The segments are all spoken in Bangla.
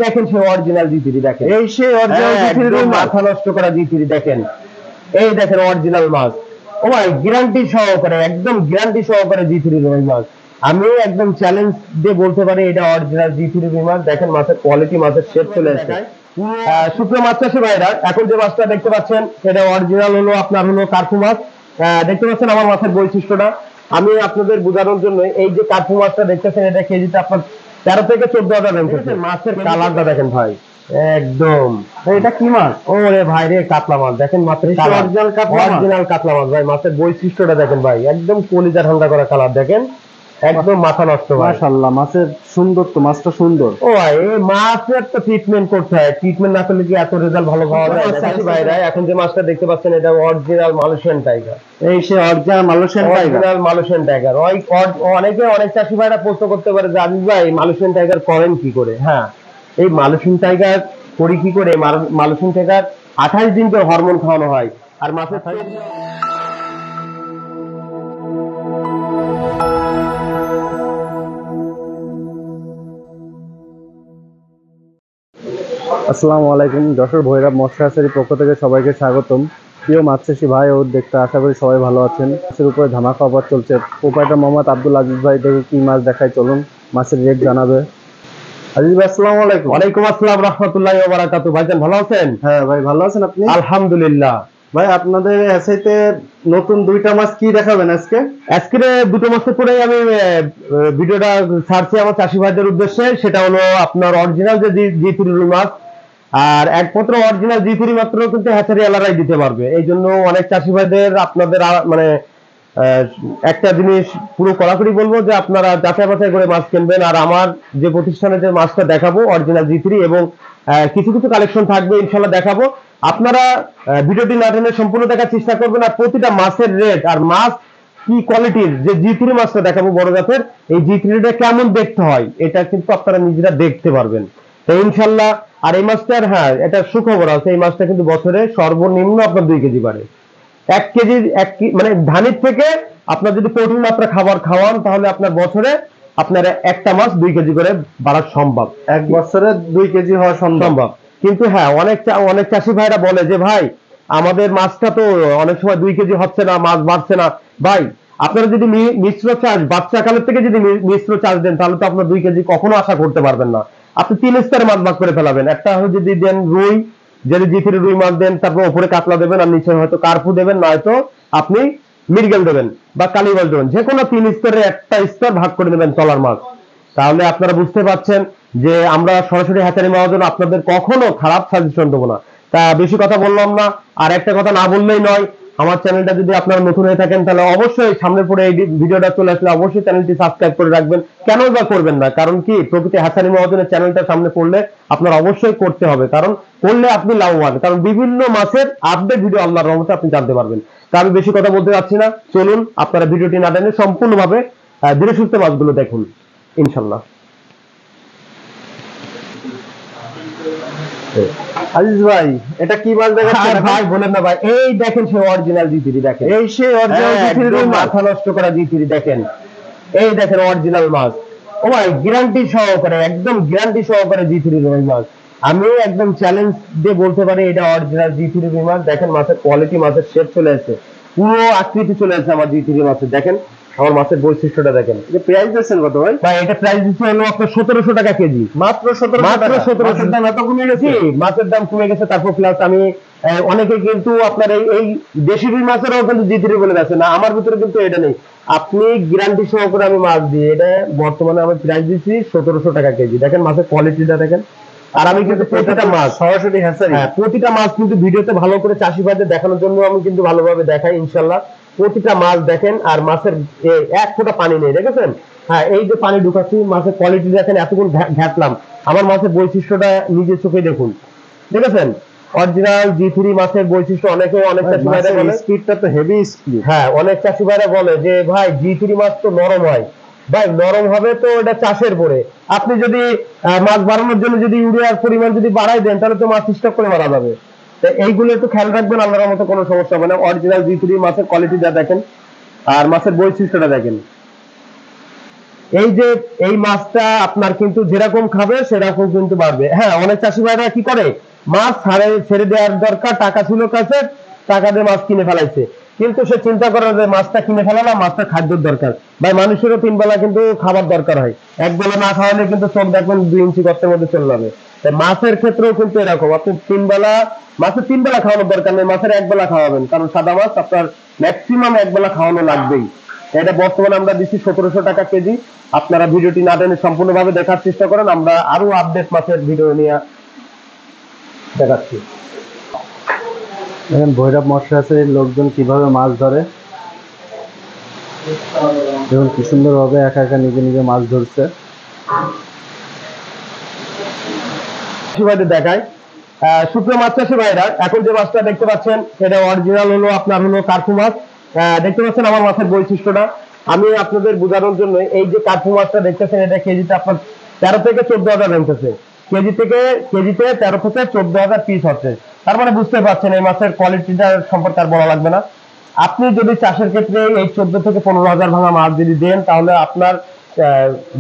দেখেন সেই অরিজিনাল জি3 দেখেন, এই সেই অরিজিনাল জি3 মাথা নষ্ট করা জি3 দেখেন, এই দেখেন অরিজিনাল মাছ। ও ভাই গ্যারান্টি সহকারে, একদম গ্যারান্টি সহকারে জি3 রুই মাছ। আমি একদম চ্যালেঞ্জ দিয়ে বলতে পারি এটা অরিজিনাল জি3 রুই মাছ। দেখেন মাছের কোয়ালিটি, মাছের শেপ চলে আসছে। শুকনো মাছ চাষি ভাইরা এখন যে মাছটা দেখতে পাচ্ছেন সেটা অরিজিনাল হলো আপনার হলো কার্পু মাছ। দেখতে পাচ্ছেন আমার মাছের বৈশিষ্ট্যটা আমি আপনাদের বোঝানোর জন্য, এই যে কার্পু মাছটা দেখতেছেন এটা কেজিতে আপনার 13 থেকে 14,000 দেখতেছেন। মাছের কালারটা দেখেন ভাই, একদম। এটা কি মাছ? ওরে ভাই রে, কাতলা মাছ। দেখেন মাছের অরিজিনাল কাতলা মাছ ভাই। মাছের বৈশিষ্ট্যটা দেখেন ভাই, একদম কলিজা ঠান্ডা করা কালার দেখেন, একদম মাথা নষ্ট। মাশাআল্লাহ, মাছের সুন্দর তো, মাছটা সুন্দর। ও ভাই এই মাছের তো ট্রিটমেন্ট করতে হয়, ট্রিটমেন্ট না করলে কি এত রেজাল্ট ভালো পাওয়া যায়? চাষি ভাইরা এখন যে মাছটা দেখতে পাচ্ছেন এটা অরিজিনাল মালয়েশিয়ান টাইগার। এই সে অরিজিনাল মালয়েশিয়ান টাইগার। অনেকে অনেক চাষি ভাইরা প্রশ্ন করতে পারে যে আজিজ ভাই মালয়েশিয়ান টাইগার করেন কি করে? হ্যাঁ, এই মালয়েশিয়ান টাইগার করি কি করে? মালয়েশিয়ান টাইগার 28 দিন পর হরমোন খাওয়ানো হয়। আর মাছের আসসালামু আলাইকুম, যশোর ভৈরব মৎস্য হ্যাচারির পক্ষ থেকে সবাইকে স্বাগতম। প্রিয় মাছ চাষি ভাই ও দেখতে আশা করি সবাই ভালো আছেন। মাছের উপরে ধামাকা অফার চলছে। প্রোপাইটার মোহাম্মদ আব্দুল আজিজ ভাই দেখে কি মাছ দেখায়, চলুন মাছের রেট জানাবে। আজিজ ভাই আসসালামু আলাইকুম। ওয়ালাইকুম আসসালাম রাহমাতুল্লাহি ওয়া বারাকাতুহু। ভাইজান ভালো আছেন? হ্যাঁ ভাই, ভালো আছেন আপনি? আলহামদুলিল্লাহ। ভাই আপনাদের হ্যাচারিতে নতুন দুইটা মাছ কি দেখাবেন আজকে? আজকে দুটো মাসের পরে আমি ভিডিওটা ছাড়ছি আমার চাষি ভাইদের উদ্দেশ্যে। সেটা হলো আপনার অরিজিনাল যে জি3 রুই মাছ, আর একমাত্র অরিজিনাল জি3 মাত্র কিন্তু হ্যাচারি আলারাই দিতে পারবে। এই জন্য অনেক চাষি ভাইদের আপনাদের মানে একটা জিনিস পুরো কড়াকড়ি বলবো যে আপনারা যাচাই বাছাই করে মাছ কিনবেন। আর আমার যে প্রতিষ্ঠানে যে মাছটা দেখাবো অরিজিনাল জি3 এবং কিছু কিছু কালেকশন থাকবে ইনশাল্লাহ দেখাবো। আপনারা ভিডিওটি না টেনে সম্পূর্ণ দেখার চেষ্টা করবেন। আর প্রতিটা মাছের রেট আর মাছ কি কোয়ালিটির যে জি3 মাছটা দেখাবো বড় জাতের, এই জি3টা কেমন দেখতে হয় এটা কিন্তু আপনারা নিজেরা দেখতে পারবেন তো ইনশাল্লাহ। আর এই মাছটার হ্যাঁ এটা সুখবর আছে, এই মাছটা কিন্তু বছরে সর্বনিম্ন আপনার 2 কেজি বাড়ে। 1 কেজি মানে ধানের থেকে আপনার যদি প্রোটিন মাত্রা খাবার খাওয়ান তাহলে আপনার বছরে আপনার একটা মাছ 2 কেজি করে বাড়া সম্ভব। এক বছরে 2 কেজি হওয়া সম্ভব। কিন্তু হ্যাঁ অনেক চাষি ভাইরা বলে যে ভাই আমাদের মাছটা তো অনেক সময় 2 কেজি হচ্ছে না, মাছ বাড়ছে না। ভাই আপনারা যদি মিশ্র চাষ বাচ্চাকালের থেকে যদি মিশ্র চাষ দেন তাহলে তো আপনার 2 কেজি কখনো আশা করতে পারবেন না। আপনি 3 স্তরে মাছ ভাগ করে ফেলাবেন। একটা যদি দেন রুই, যদি জি3 রুই মাছ দেন, তারপর উপরে কাতলা দেবেন আর নিচে হয়তো কার্পু দেবেন, নয়তো আপনি মৃগেল দেবেন বা কালীবাস দেবেন। যে কোনো 3 স্তরে একটা স্তর ভাগ করে দেবেন তলার মাছ। তাহলে আপনারা বুঝতে পারছেন যে আমরা সরাসরি হ্যাচারি মহাজন আপনাদের কখনো খারাপ সাজেশন দেবো না। তা বেশি কথা বললাম না, আর একটা কথা না বললেই নয়, আমার চ্যানেলটা যদি আপনারা নতুন হয়ে থাকেন তাহলে অবশ্যই সামনের পরে এই ভিডিওটা চলে আসলে অবশ্যই চ্যানেলটি সাবস্ক্রাইব করে রাখবেন। কেন বা করবেন না? কারণ কি প্রকৃতি হ্যাচারি মহাজনের চ্যানেলটা সামনে পড়লে আপনার অবশ্যই করতে হবে, কারণ করলে আপনি লাভবান। কারণ বিভিন্ন মাসের আপডেট ভিডিও আল্লাহর রহমতে আপনি জানতে পারবেন। তা আমি বেশি কথা বলতে যাচ্ছি না, চলুন আপনারা ভিডিওটি না টেনে সম্পূর্ণভাবে ধীরে সুস্থে মাছগুলো দেখুন ইনশাল্লাহ। আজিজ ভাই এটা কি মাছ দেখাচ্ছেন? ভাই বলেন না ভাই, এই দেখেন সেই অরিজিনাল জি3 দেখেন, এই সেই অরিজিনাল জি3 মাথা নষ্ট করা জি3 দেখেন, এই দেখেন অরিজিনাল মাছ। ও ভাই গ্যারান্টি সহকারে, একদম গ্যারান্টি সহকারে জি3 রুই মাছ। আমি একদম চ্যালেঞ্জ দিয়ে বলতে পারি এটা অরিজিনাল জি3 রুই মাছ। দেখেন মাছের কোয়ালিটি, মাছের শেপ চলে আসছে, পুরো আকৃতি চলে আসছে আমার জি3 মাছের। দেখেন আমার মাছের বৈশিষ্ট্যটা দেখেন। এটা প্রাইস দিচ্ছেন কত ভাই? ভাই এটা প্রাইস দিচ্ছে হলো আপনার 1700 টাকা কেজি। মাত্র 1700 দাম এত কমে গেছে? মাছের দাম কমে গেছে। তারপর প্লাস আমি অনেকে কিন্তু আপনার এই দেশি রুই মাছেরও কিন্তু জি3 বলে আছে না, আমার ভিতরে কিন্তু এটা নেই। আপনি গ্যারান্টি সহকারে আমি মাছ দিই, এটা বর্তমানে আমি প্রাইস দিচ্ছি 1700 টাকা কেজি। দেখেন মাছের কোয়ালিটিটা দেখেন। আর আমি কিন্তু প্রতিটা মাছ সরাসরি হ্যাচারি, প্রতিটা মাছ কিন্তু ভিডিওতে ভালো করে চাষি ভাইদের দেখানোর জন্য আমি কিন্তু ভালোভাবে দেখাই ইনশাল্লাহ। প্রতিটা মাছ দেখেন, আর মাছের এক ফোঁটা পানি নেই, দেখেছেন? হ্যাঁ, এই যে পানি ঢুকাচ্ছি, মাছের কোয়ালিটি দেখেন, এতক্ষণ ঘাটলাম, আমার মাছের বৈশিষ্ট্যটা নিজের চোখে দেখুন, দেখেছেন? অরিজিনাল জি3 মাছের বৈশিষ্ট্য অনেক চাষি ভাইরা বলে স্পিডটা তো হেভি স্পিড। হ্যাঁ, অনেক চাষি ভাইরা বলে যে ভাই জি3 মাছ তো নরম হয়। ভাই নরম হবে তো এটা চাষের পরে, আপনি যদি মাছ বাড়ানোর জন্য যদি ইউরিয়ার পরিমাণ যদি বাড়াই দেন তাহলে তো মাছ স্টক করে মারা যাবে। এইগুলো একটু খেয়াল রাখবেন, আল্লাহর মতো কোনো সমস্যা হবে না। অরিজিনাল জি3 মাছের কোয়ালিটিটা দেখেন আর মাছের বৈশিষ্ট্যটা দেখেন। এই যে এই মাছটা আপনার কিন্তু যেরকম খাবে সেরকম কিন্তু বাড়বে। হ্যাঁ, অনেক চাষি ভাইরা কি করে, মাছ ছেড়ে দেওয়ার দরকার, টাকা ছিল কাছে, টাকা দিয়ে মাছ কিনে ফেলাইছে, কিন্তু সে চিন্তা করে যে মাছটা কিনে ফেলালাম, মাছটা খাদ্যের দরকার। ভাই মানুষেরও 3 বেলা কিন্তু খাবার দরকার হয়, এক বেলা না খাওয়ালে কিন্তু চোখ দেখবেন 2 ইঞ্চি গর্তের মধ্যে চলে যাবে। তাই মাছের ক্ষেত্রেও কিন্তু এরকম, আপনি 3 বেলা, মাছের 3 বেলা খাওয়ানোর দরকার নেই, মাছের 1 বেলা খাওয়াবেন, কারণ সাদা মাছ আপনার ম্যাক্সিমাম 1 বেলা খাওয়ানো লাগবেই। এটা বর্তমানে আমরা দিচ্ছি 1700 টাকা কেজি। আপনারা ভিডিওটি না টেনে সম্পূর্ণভাবে দেখার চেষ্টা করেন, আমরা আরো আপডেট মাছের ভিডিও নিয়ে দেখাচ্ছি। দেখেন ভৈরব মৎস্য হ্যাচারির লোকজন কিভাবে মাছ ধরে, দেখুন কি সুন্দর ভাবে একা একা নিজে নিজে মাছ ধরছে। দেখায় সুপ্রিয় মাছ চাষী ভাইরা, এখন যে মাছটা দেখতে পাচ্ছেন এটা অরিজিনাল হলো আপনার হলো কার্পু মাছ। দেখতে পাচ্ছেন আমার মাছের বৈশিষ্ট্যটা, আমি আপনাদের বোঝানোর জন্য এই যে কার্পু মাছটা দেখতেছেন, এটা কেজিতে আপনার 13 থেকে 14,000 নামতেছে, কেজিতে 13 থেকে 14,000 পিস হচ্ছে। তার মানে বুঝতে পারছেন এই মাছের কোয়ালিটিটা সম্পর্কে আর বলা লাগবে না। আপনি যদি চাষের ক্ষেত্রে এই 14 থেকে 15,000 ভাঙা মাছ যদি দেন, তাহলে আপনার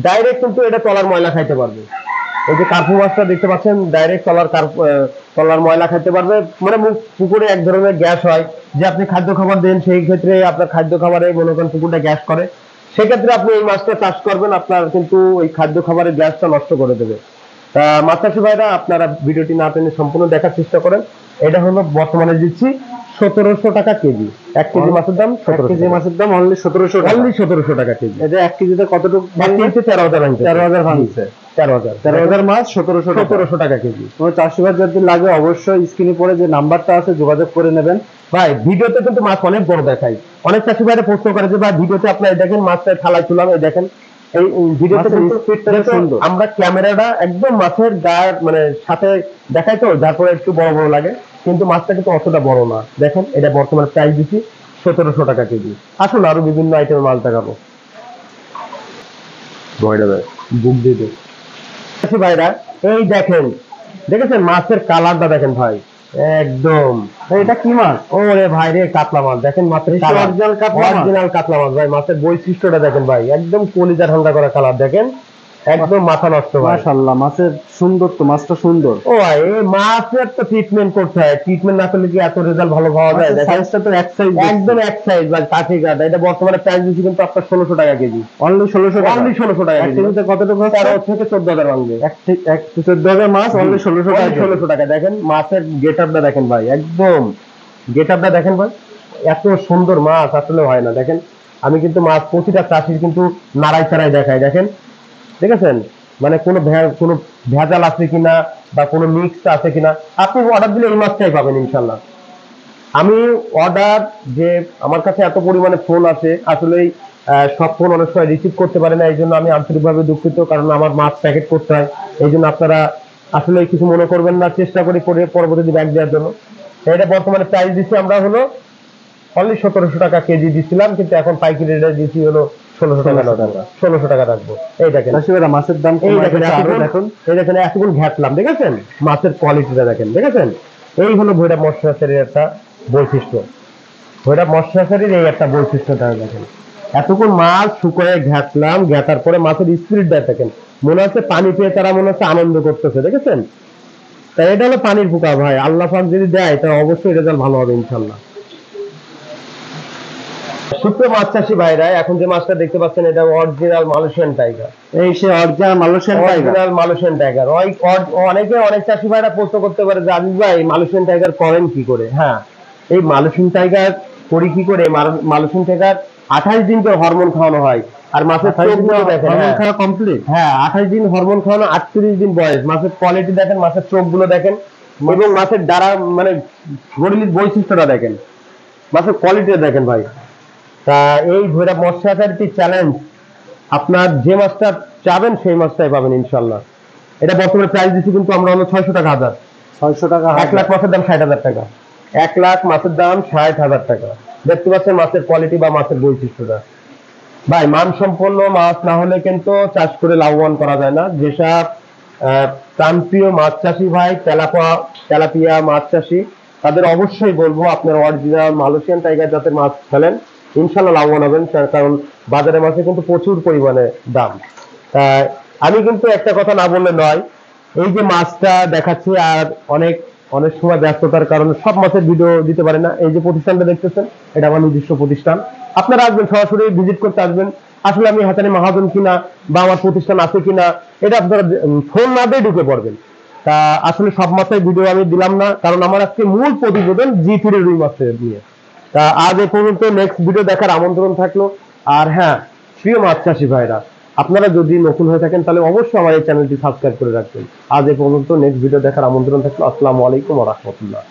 ডাইরেক্ট কিন্তু এটা তলার ময়লা খাইতে পারবে। এই যে কার্পু মাছটা দেখতে পাচ্ছেন, ডাইরেক্ট তলার ময়লা খাইতে পারবে। মানে পুকুরে এক ধরনের গ্যাস হয়, যে আপনি খাদ্য খাবার দেন, সেই ক্ষেত্রে আপনার খাদ্য খাবারে মনে করেন পুকুরটা গ্যাস করে, সেক্ষেত্রে আপনি এই মাছটা চাষ করবেন, আপনার কিন্তু ওই খাদ্য খাবারের গ্যাসটা নষ্ট করে দেবে। মাছ চাষী ভাইরা, আপনারা ভিডিওটি না টেনে সম্পূর্ণ দেখার চেষ্টা করেন। এটা হলো বর্তমানে দিচ্ছি 1700 টাকা কেজি। 1 কেজি মাছের দাম 17 কেজি মাছের দাম অনলি 1700 টাকা কেজি। এটা 1 কেজিতে কতটুকু? 1 কেজিতে 13,000 ভাঙছে। 13,000 মাছ 1700 টাকা কেজি। কোনো চাষিবাদ যদি লাগে অবশ্যই স্ক্রিনে পড়ে যে নাম্বারটা আছে যোগাযোগ করে নেবেন। ভাই ভিডিওতে কিন্তু মাছ অনেক বড় দেখায়, অনেক চাষি ভাইরা প্রশ্ন করে যে ভাই ভিডিওতে আপনারা দেখেন মাছটা থালায় তুলাম, এই দেখেন এই ভিডিওতে কিন্তু আমরা ক্যামেরাটা একদম মাছের গায়ের মানে সাথে দেখাই, তো যার ফলে একটু বড় বড় লাগে, কিন্তু মাছটা কিন্তু অতটা বড় না। দেখেন এটা বর্তমানে প্রাইস দিচ্ছি 1700 টাকা কেজি। আসুন আরো বিভিন্ন আইটেমের মাছ দেখাবো। বুক দিয়ে দেব চাষি ভাইরা, এই দেখেন, দেখেছেন মাছের কালারটা দেখেন ভাই, একদম। এটা কি মাছ? ওরে ভাই রে, কাতলা মাছ দেখেন, মাছের অরিজিনাল কাতলা মাছ ভাই। মাছের বৈশিষ্ট্যটা দেখেন ভাই, একদম কলিজা ঠান্ডা করা কালার, দেখেন একদম মাথা নষ্ট। মাশাআল্লাহ, মাছের সুন্দর তো, মাছটা সুন্দর। ও ভাই, এই মাছের তো ট্রিটমেন্ট করতে হয়, ট্রিটমেন্ট না করলে কি এত রেজাল্ট ভালো পাওয়া যায়? সাইজটা তো এক সাইজ, একদম এক সাইজ ভাই, কাঠি কাটা। এটা বর্তমানে প্রাইস দিচ্ছি কিন্তু আপনার 1600 টাকা কেজি। অনলি 1600 টাকা। অনলি 1600 টাকা এক কেজিতে কতটুকু? 13 থেকে 14,000 ভাঙবে। 14,000 মাছ অনলি 1600 টাকা। 1600 টাকা। দেখেন মাছের গেটআপটা দেখেন ভাই, একদম গেটআপটা দেখেন ভাই, এত সুন্দর মাছ আসলে হয় না। দেখেন আমি কিন্তু মাছ প্রতিটা চাষির কিন্তু নাড়াই চাড়াই দেখাই, দেখেন দেখেছেন, মানে কোনো ভেজাল আছে কিনা বা কোনো মিক্স আছে কিনা। আপনি অর্ডার দিলে এই মাছটাই পাবেন ইনশাল্লাহ। আমি অর্ডার যে আমার কাছে এত পরিমাণে ফোন আছে, আসলেই সব ফোন অনেক সময় রিসিভ করতে পারে না, এই জন্য আমি আন্তরিকভাবে দুঃখিত, কারণ আমার মাছ প্যাকেট করতে হয়। এই জন্য আপনারা আসলে কিছু মনে করবেন না, চেষ্টা করি পরবর্তী ব্যাগ দেওয়ার জন্য। এটা বর্তমানে প্রাইস দিচ্ছি আমরা হলো অনলি 1700 টাকা কেজি দিচ্ছিলাম, কিন্তু এখন পাইকারি রেটে দিচ্ছি হলো 1600 টাকা। 1600 টাকা রাখবো। এই দেখেন মাছের দাম, এই দেখেন এই দেখেন এতক্ষণ ঘাটলাম, দেখেছেন মাছের কোয়ালিটিটা দেখেন, দেখেছেন। এই হলো ভৈরব মৎস্য হ্যাচারির একটা বৈশিষ্ট্য, ভৈরব মৎস্য হ্যাচারির এই একটা বৈশিষ্ট্যটা দেখেন। এতক্ষণ মাছ শুকোয় ঘাটলাম, ঘাটার পরে মাছের স্পিরিটটা দেখেন, মনে হচ্ছে পানি পেয়ে তারা মনে হচ্ছে আনন্দ করতেছে, দেখেছেন। তাই এটা হলো পানির পোকা ভাই, আল্লাহ পাক যদি দেয় তাহলে অবশ্যই রেজাল্ট ভালো হবে ইনশাল্লাহ। সুপ্রিয় মাছ চাষী ভাইরা, এখন যে মাছটা দেখতে পাচ্ছেন এটা অরিজিনাল মালয়েশিয়ান টাইগার। এই সে অরিজিনাল মালয়েশিয়ান টাইগার। অনেকে অনেক চাষী ভাইরা প্রশ্ন করতে পারে যে আদিল ভাই মালয়েশিয়ান টাইগার করেন কি করে? হ্যাঁ, এই মালয়েশিয়ান টাইগার করি কি করে, মালয়েশিয়ান টাইগার 28 দিন করে হরমোন খাওয়ানো হয়। আর মাছের চোখগুলো দেখেন, হরমোন খাওয়া কমপ্লিট। হ্যাঁ, 28 দিন হরমোন খাওয়ানো, 38 দিন বয়স। মাছের কোয়ালিটি দেখেন, মাছের চোখগুলো দেখেন, এবং মাছের দ্বারা মানে গরিলির বৈশিষ্ট্যটা দেখেন, মাছের কোয়ালিটিটা দেখেন ভাই। তা এই ভৈরব মৎস্য হ্যাচারিটি চ্যালেঞ্জ, আপনার যে মাছটা চাবেন সেই মাছটাই পাবেন ইনশাল্লাহ। এটা বর্তমানে প্রাইস দিচ্ছি কিন্তু আমরা হলো 600 টাকা হাজার। 600 টাকা। 1 লাখ মাছের দাম 60,000 টাকা। 1 লাখ মাছের দাম 60,000 টাকা। দেখতে পাচ্ছেন মাছের কোয়ালিটি বা মাছের বৈশিষ্ট্যটা ভাই। মানসম্পন্ন মাছ না হলে কিন্তু চাষ করে লাভবান করা যায় না। যেসব প্রান্তীয় মাছ চাষী ভাই, তেলাপিয়া মাছ চাষী, তাদের অবশ্যই বলবো আপনার অরিজিনাল মালয়েশিয়ান টাইগার জাতের মাছ ফেলেন, ইনশাল্লাহ লাভবান হবেন, কারণ বাজারে মাছে কিন্তু প্রচুর পরিমাণে দাম। তাই আমি কিন্তু একটা কথা না বললে নয়, এই যে মাছটা দেখাচ্ছি আর অনেক অনেক সময় ব্যস্ততার কারণে সব মাছের ভিডিও দিতে পারে না। এই যে প্রতিষ্ঠানটা দেখতেছেন, এটা আমার নিজস্ব প্রতিষ্ঠান। আপনারা আসবেন, সরাসরি ভিজিট করতে আসবেন। আসলে আমি হাসানি মাহাজন কিনা বা আমার প্রতিষ্ঠান আছে কিনা এটা আপনারা ফোন না দিয়ে ঢুকে পড়বেন। তা আসলে সব মাছের ভিডিও আমি দিলাম না, কারণ আমার আজকে মূল প্রতিবেদন G3 রুই মাছের নিয়ে। তা আজ এ পর্যন্ত, নেক্সট ভিডিও দেখার আমন্ত্রণ থাকলো। আর হ্যাঁ, প্রিয় মাছ চাষী ভাইরা, আপনারা যদি নতুন হয়ে থাকেন তাহলে অবশ্যই আমার এই চ্যানেলটি সাবস্ক্রাইব করে রাখবেন। আজ এ পর্যন্ত, নেক্সট ভিডিও দেখার আমন্ত্রণ থাকলো। আসসালামু আলাইকুম ওয়া রাহমাতুল্লাহ।